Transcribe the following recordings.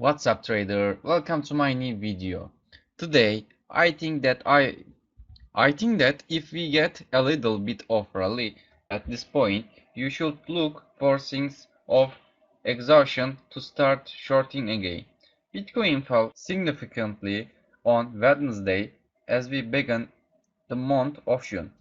What's up, trader? Welcome to my new video. Today I think that if we get a little bit of rally at this point, you should look for signs of exhaustion to start shorting again. Bitcoin fell significantly on Wednesday as we began the month of June.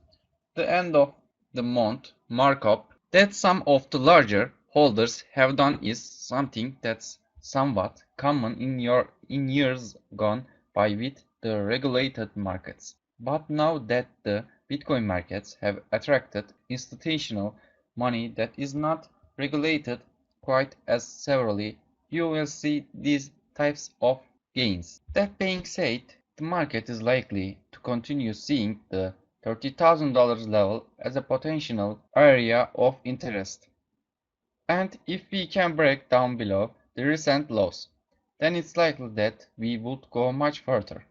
The end of the month markup that some of the larger holders have done is something that's somewhat common in years gone by with the regulated markets. But now that the Bitcoin markets have attracted institutional money that is not regulated quite as severely, you will see these types of gains. That being said, the market is likely to continue seeing the $30,000 level as a potential area of interest. And if we can break down below the recent lows, then it's likely that we would go much further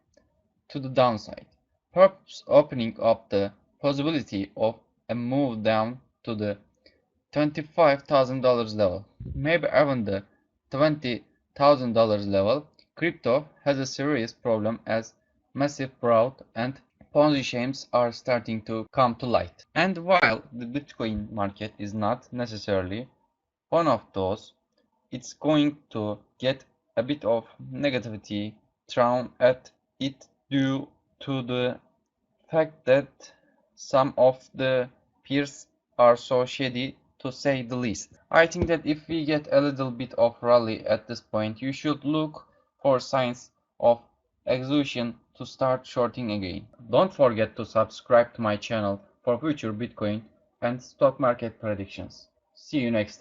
to the downside, perhaps opening up the possibility of a move down to the $25,000 level, maybe even the $20,000 level. Crypto has a serious problem as massive fraud and Ponzi schemes are starting to come to light. And while the Bitcoin market is not necessarily one of those, it's going to get a bit of negativity thrown at it due to the fact that some of the peers are so shady, to say the least. I think that if we get a little bit of rally at this point, you should look for signs of exhaustion to start shorting again. Don't forget to subscribe to my channel for future Bitcoin and stock market predictions. See you next time.